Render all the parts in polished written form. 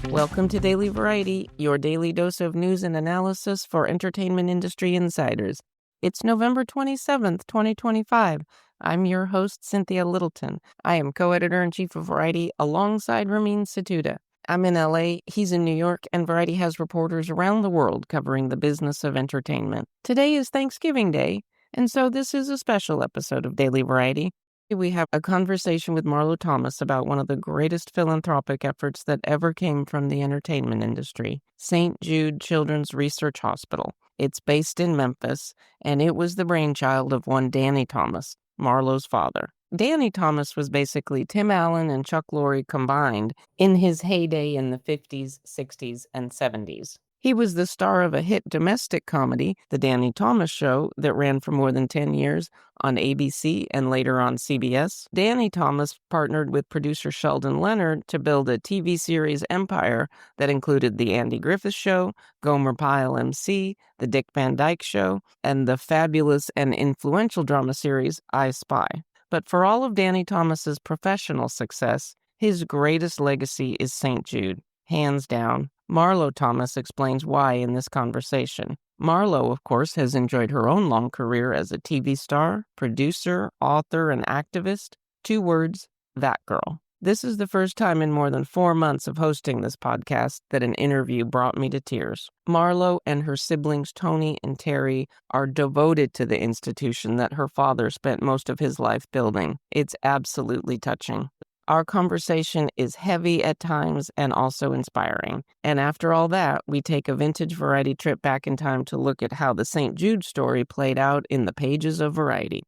Welcome to Daily Variety, your daily dose of news and analysis for entertainment industry insiders. It's November 27th, 2025. I'm your host, Cynthia Littleton. I am co-editor-in-chief of Variety alongside Ramin Satuda. I'm in LA, he's in New York, and Variety has reporters around the world covering the business of entertainment. Today is Thanksgiving Day, and so this is a special episode of Daily Variety. We have a conversation with Marlo Thomas about one of the greatest philanthropic efforts that ever came from the entertainment industry, St. Jude Children's Research Hospital. It's based in Memphis, and it was the brainchild of one Danny Thomas, Marlo's father. Danny Thomas was basically Tim Allen and Chuck Lorre combined in his heyday in the 50s, 60s, and 70s. He was the star of a hit domestic comedy, The Danny Thomas Show, that ran for more than 10 years on ABC and later on CBS. Danny Thomas partnered with producer Sheldon Leonard to build a TV series empire that included The Andy Griffith Show, Gomer Pyle MC, The Dick Van Dyke Show, and the fabulous and influential drama series I Spy. But for all of Danny Thomas's professional success, his greatest legacy is St. Jude, hands down. Marlo Thomas explains why in this conversation. Marlo, of course, has enjoyed her own long career as a TV star, producer, author, and activist. 2 words, that girl. This is the first time in more than 4 months of hosting this podcast that an interview brought me to tears. Marlo and her siblings Tony and Terry are devoted to the institution that her father spent most of his life building. It's absolutely touching. Our conversation is heavy at times and also inspiring. And after all that, we take a vintage Variety trip back in time to look at how the St. Jude story played out in the pages of Variety.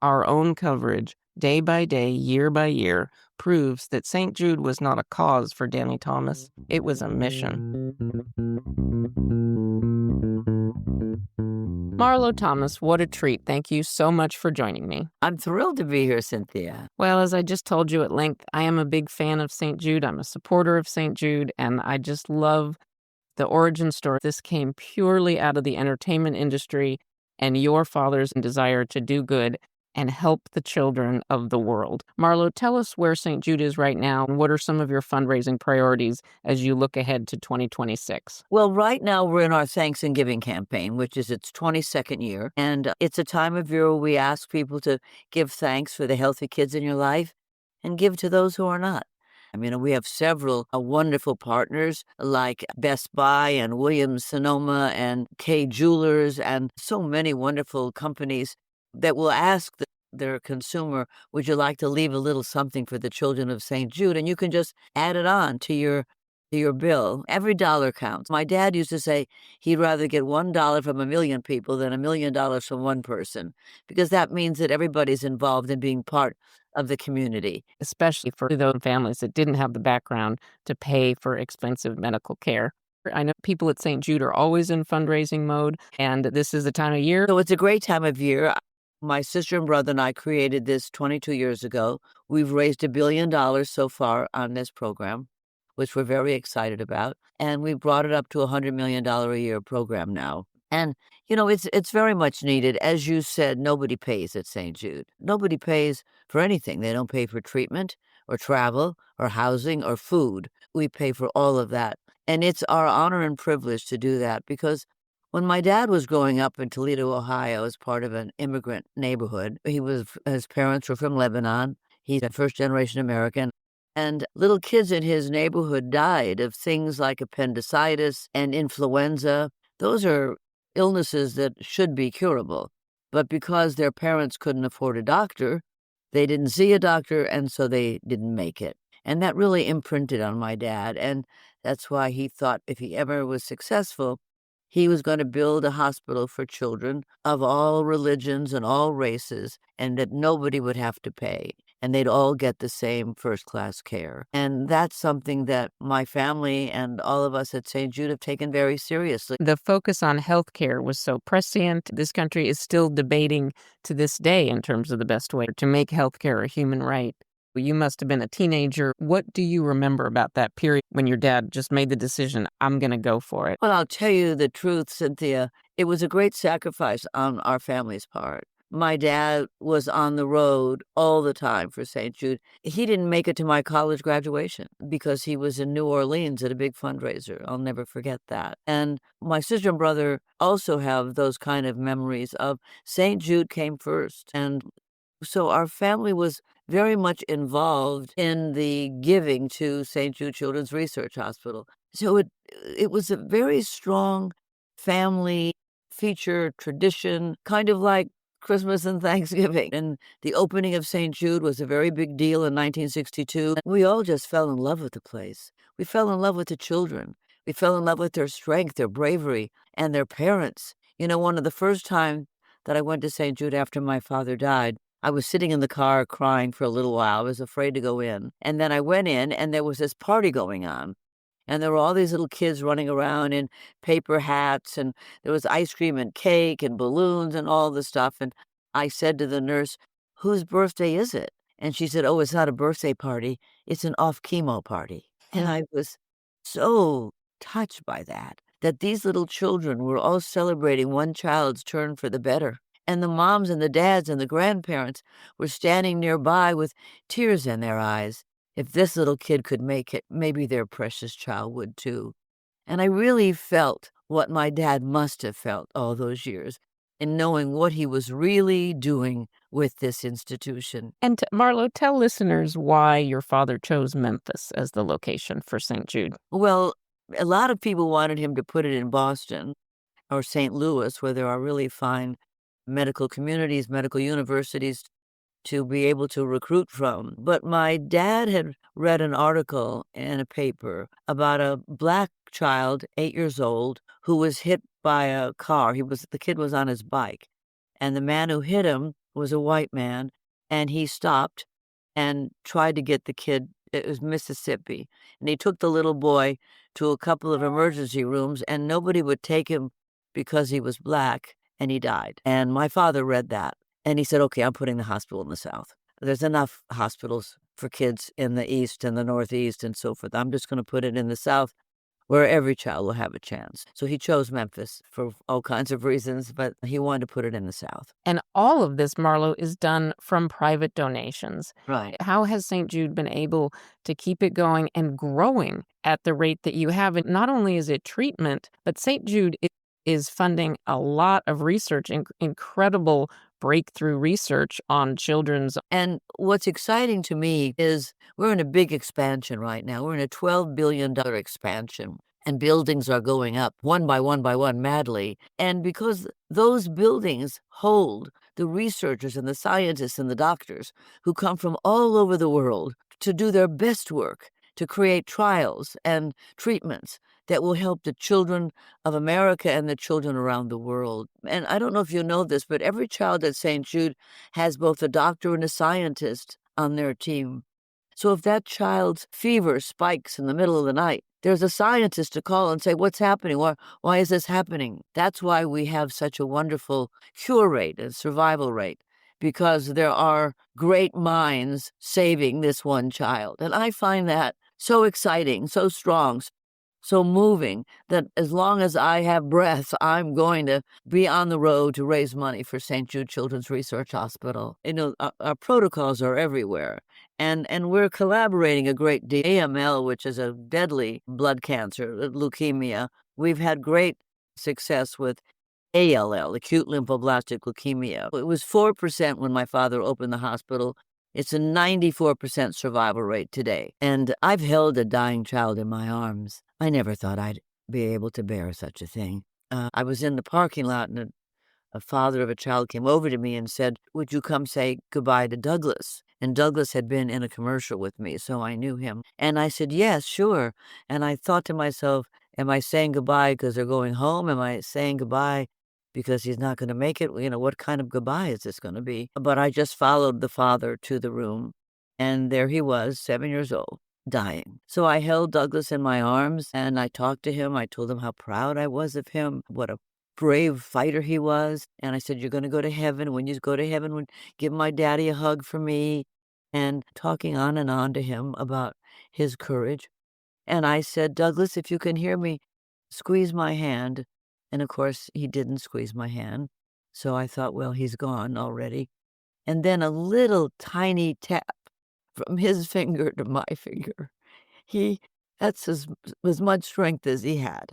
Our own coverage, day by day, year by year, proves that St. Jude was not a cause for Danny Thomas. It was a mission. Marlo Thomas, what a treat. Thank you so much for joining me. I'm thrilled to be here, Cynthia. Well, as I just told you at length, I am a big fan of St. Jude. I'm a supporter of St. Jude, and I just love the origin story. This came purely out of the entertainment industry and your father's desire to do good and help the children of the world. Marlo, tell us where St. Jude is right now, and what are some of your fundraising priorities as you look ahead to 2026? Well, right now we're in our Thanksgiving campaign, which is its 22nd year. And it's a time of year where we ask people to give thanks for the healthy kids in your life and give to those who are not. I mean, we have several wonderful partners like Best Buy and Williams Sonoma and Kay Jewelers and so many wonderful companies that will ask their consumer, would you like to leave a little something for the children of St. Jude? And you can just add it on to your bill. Every dollar counts. My dad used to say he'd rather get $1 from a million people than $1 million from one person, because that means that everybody's involved in being part of the community. Especially for those families that didn't have the background to pay for expensive medical care. I know people at St. Jude are always in fundraising mode, and this is the time of year. So it's a great time of year. My sister and brother and I created this 22 years ago. We've raised $1 billion so far on this program, which we're very excited about. And we brought it up to $100 million a year program now. And, you know, it's very much needed. As you said, nobody pays at St. Jude. Nobody pays for anything. They don't pay for treatment or travel or housing or food. We pay for all of that. And it's our honor and privilege to do that, because when my dad was growing up in Toledo, Ohio, as part of an immigrant neighborhood, his parents were from Lebanon. He's a first-generation American. And little kids in his neighborhood died of things like appendicitis and influenza. Those are illnesses that should be curable. But because their parents couldn't afford a doctor, they didn't see a doctor, and so they didn't make it. And that really imprinted on my dad. And that's why he thought if he ever was successful, he was going to build a hospital for children of all religions and all races, and that nobody would have to pay, and they'd all get the same first-class care. And that's something that my family and all of us at St. Jude have taken very seriously. The focus on healthcare was so prescient. This country is still debating to this day in terms of the best way to make healthcare a human right. You must have been a teenager. What do you remember about that period when your dad just made the decision, I'm going to go for it? Well, I'll tell you the truth, Cynthia. It was a great sacrifice on our family's part. My dad was on the road all the time for St. Jude. He didn't make it to my college graduation because he was in New Orleans at a big fundraiser. I'll never forget that. And my sister and brother also have those kind of memories of St. Jude came first. And so our family was very much involved in the giving to St. Jude Children's Research Hospital. So it was a very strong family feature tradition, kind of like Christmas and Thanksgiving. And the opening of St. Jude was a very big deal in 1962. We all just fell in love with the place. We fell in love with the children. We fell in love with their strength, their bravery, and their parents. You know, one of the first time that I went to St. Jude after my father died, I was sitting in the car crying for a little while. I was afraid to go in. And then I went in, and there was this party going on. And there were all these little kids running around in paper hats, and there was ice cream and cake and balloons and all the stuff. And I said to the nurse, "Whose birthday is it?" And she said, "Oh, it's not a birthday party. It's an off chemo party." And I was so touched by that these little children were all celebrating one child's turn for the better. And the moms and the dads and the grandparents were standing nearby with tears in their eyes. If this little kid could make it, maybe their precious child would too. And I really felt what my dad must have felt all those years in knowing what he was really doing with this institution. And Marlo, tell listeners why your father chose Memphis as the location for St. Jude. Well, a lot of people wanted him to put it in Boston or St. Louis, where there are really fine medical communities, medical universities to be able to recruit from. But my dad had read an article in a paper about a black child, 8 years old, who was hit by a car. The kid was on his bike, and the man who hit him was a white man, and he stopped and tried to get the kid. It was Mississippi, and he took the little boy to a couple of emergency rooms, and nobody would take him because he was black, and he died. And my father read that, and he said, "Okay, I'm putting the hospital in the South. There's enough hospitals for kids in the East and the Northeast and so forth. I'm just gonna put it in the South where every child will have a chance." So he chose Memphis for all kinds of reasons, but he wanted to put it in the South. And all of this, Marlo, is done from private donations. Right. How has St. Jude been able to keep it going and growing at the rate that you have? And not only is it treatment, but St. Jude is funding a lot of research, incredible breakthrough research on children's. And what's exciting to me is we're in a big expansion right now. We're in a $12 billion expansion, and buildings are going up one by one madly. And because those buildings hold the researchers and the scientists and the doctors who come from all over the world to do their best work to create trials and treatments that will help the children of America and the children around the world. And I don't know if you know this, but every child at St. Jude has both a doctor and a scientist on their team. So if that child's fever spikes in the middle of the night, there's a scientist to call and say, "What's happening? Why is this happening?" That's why we have such a wonderful cure rate and survival rate, because there are great minds saving this one child. And I find that so exciting, so strong, so moving, that as long as I have breath, I'm going to be on the road to raise money for St. Jude Children's Research Hospital. You know, our protocols are everywhere, and we're collaborating a great deal. AML, which is a deadly blood cancer, leukemia, we've had great success with ALL, acute lymphoblastic leukemia. It was 4% when my father opened the hospital. It's a 94% survival rate today. And I've held a dying child in my arms. I never thought I'd be able to bear such a thing. I was in the parking lot, and a father of a child came over to me and said, "Would you come say goodbye to Douglas?" And Douglas had been in a commercial with me, so I knew him. And I said, "Yes, sure." And I thought to myself, am I saying goodbye because they're going home? Am I saying goodbye because he's not gonna make it? You know, what kind of goodbye is this gonna be? But I just followed the father to the room, and there he was, 7 years old, dying. So I held Douglas in my arms, and I talked to him. I told him how proud I was of him, what a brave fighter he was. And I said, "You're gonna go to heaven. When you go to heaven, give my daddy a hug for me." And talking on and on to him about his courage. And I said, "Douglas, if you can hear me, squeeze my hand And of course, he didn't squeeze my hand. So I thought, well, he's gone already. And then a little tiny tap from his finger to my finger. He that's as much strength as he had.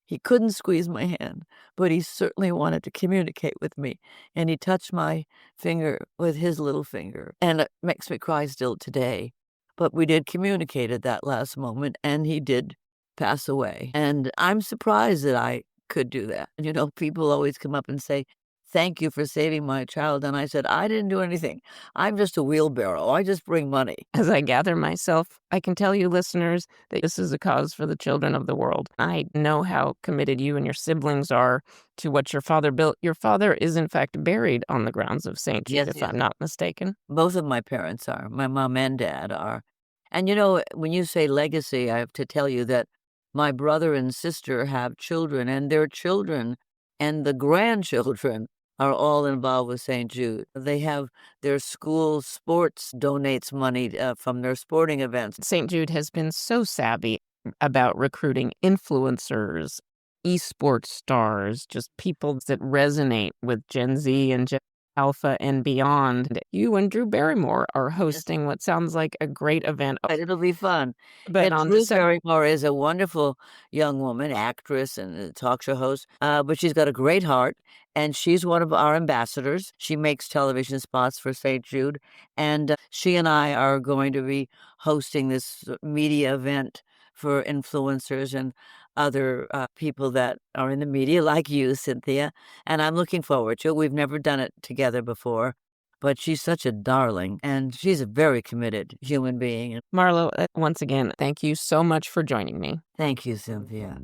He couldn't squeeze my hand, but he certainly wanted to communicate with me, and he touched my finger with his little finger, and it makes me cry still today. But we did communicate at that last moment, and he did pass away, and I'm surprised that I could do that. You know, people always come up and say, "Thank you for saving my child," and I said, "I didn't do anything. I'm just a wheelbarrow. I just bring money." As I gather myself, I can tell you, listeners, that this is a cause for the children of the world. I know how committed you and your siblings are to what your father built. Your father is, in fact, buried on the grounds of St. Jude, Yes, if yes. I'm not mistaken. Both of my parents are. My mom and dad are. And, you know, when you say legacy, I have to tell you that my brother and sister have children, and their children and the grandchildren are all involved with St. Jude. They have their school sports donates money, from their sporting events. St. Jude has been so savvy about recruiting influencers, esports stars, just people that resonate with Gen Z and Gen Alpha and beyond. You and Drew Barrymore are Yes. hosting what sounds like a great event. Right, it'll be fun. But And on Drew December Barrymore is a wonderful young woman, actress and a talk show host, but she's got a great heart, and she's one of our ambassadors. She makes television spots for St. Jude, and she and I are going to be hosting this media event for influencers and other people that are in the media, like you, Cynthia, and I'm looking forward to it. We've never done it together before. But she's such a darling, and she's a very committed human being. Marlo, once again, thank you so much for joining me. Thank you, Cynthia.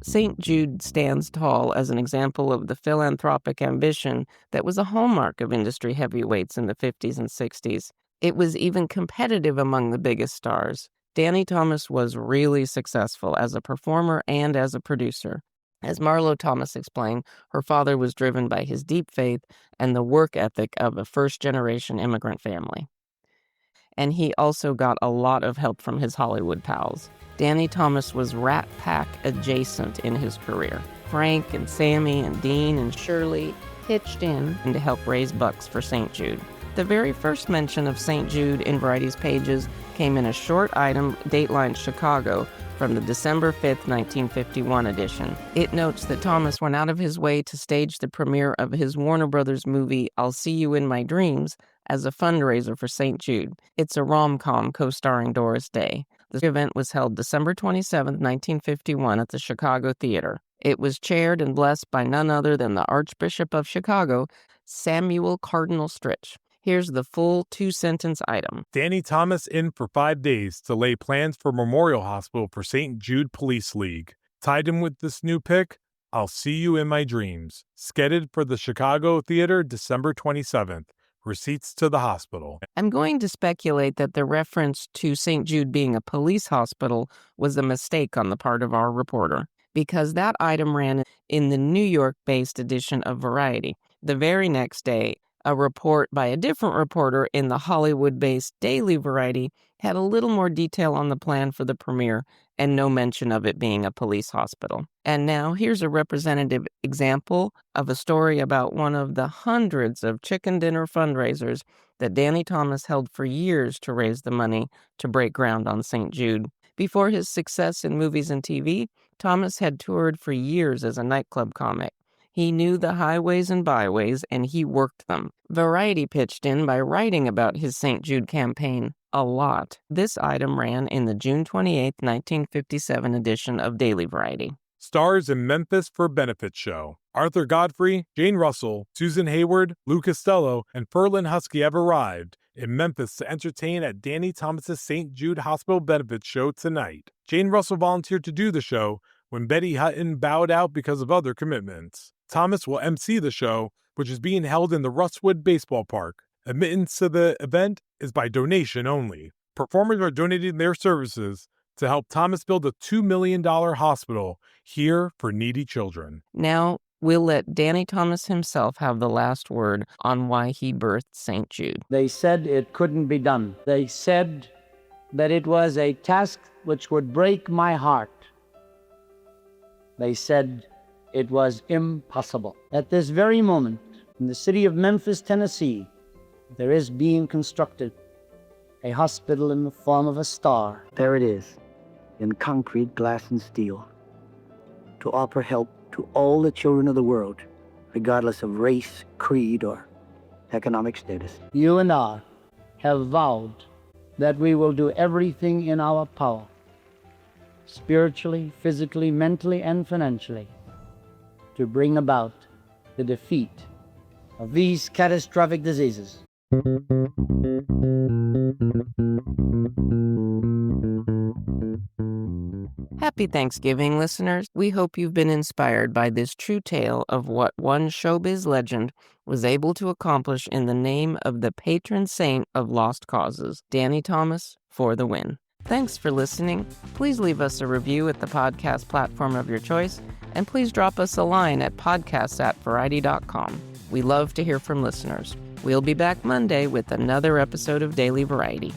St. Jude stands tall as an example of the philanthropic ambition that was a hallmark of industry heavyweights in the 50s and 60s. It was even competitive among the biggest stars. Danny Thomas was really successful as a performer and as a producer. As Marlo Thomas explained, her father was driven by his deep faith and the work ethic of a first-generation immigrant family. And he also got a lot of help from his Hollywood pals. Danny Thomas was Rat Pack adjacent in his career. Frank and Sammy and Dean and Shirley pitched in to help raise bucks for St. Jude. The very first mention of St. Jude in Variety's pages came in a short item, Dateline Chicago, from the December 5th, 1951 edition. It notes that Thomas went out of his way to stage the premiere of his Warner Brothers movie, I'll See You in My Dreams, as a fundraiser for St. Jude. It's a rom-com co-starring Doris Day. The event was held December 27, 1951 at the Chicago Theater. It was chaired and blessed by none other than the Archbishop of Chicago, Samuel Cardinal Stritch. Here's the full two-sentence item. Danny Thomas in for 5 days to lay plans for Memorial Hospital for St. Jude Police League. Tied in with this new pick, I'll See You in My Dreams. Scheduled for the Chicago Theater December 27th. Receipts to the hospital. I'm going to speculate that the reference to St. Jude being a police hospital was a mistake on the part of our reporter, because that item ran in the New York-based edition of Variety. The very next day, a report by a different reporter in the Hollywood-based Daily Variety had a little more detail on the plan for the premiere and no mention of it being a police hospital. And now here's a representative example of a story about one of the hundreds of chicken dinner fundraisers that Danny Thomas held for years to raise the money to break ground on St. Jude. Before his success in movies and TV, Thomas had toured for years as a nightclub comic. He knew the highways and byways, and he worked them. Variety pitched in by writing about his St. Jude campaign a lot. This item ran in the June 28, 1957 edition of Daily Variety. Stars in Memphis for Benefit Show. Arthur Godfrey, Jane Russell, Susan Hayward, Lou Costello, and Ferlin Husky have arrived in Memphis to entertain at Danny Thomas's St. Jude Hospital Benefit Show tonight. Jane Russell volunteered to do the show when Betty Hutton bowed out because of other commitments. Thomas will MC the show, which is being held in the Rustwood Baseball Park. Admittance to the event is by donation only. Performers are donating their services to help Thomas build a $2 million hospital here for needy children. Now, we'll let Danny Thomas himself have the last word on why he birthed St. Jude. They said it couldn't be done. They said that it was a task which would break my heart. They said it was impossible. At this very moment, in the city of Memphis, Tennessee, there is being constructed a hospital in the form of a star. There it is, in concrete, glass, and steel, to offer help to all the children of the world, regardless of race, creed, or economic status. You and I have vowed that we will do everything in our power, spiritually, physically, mentally, and financially, to bring about the defeat of these catastrophic diseases. Happy Thanksgiving, listeners. We hope you've been inspired by this true tale of what one showbiz legend was able to accomplish in the name of the patron saint of lost causes, Danny Thomas, for the win. Thanks for listening. Please leave us a review at the podcast platform of your choice, and please drop us a line at podcasts@variety.com. We love to hear from listeners. We'll be back Monday with another episode of Daily Variety.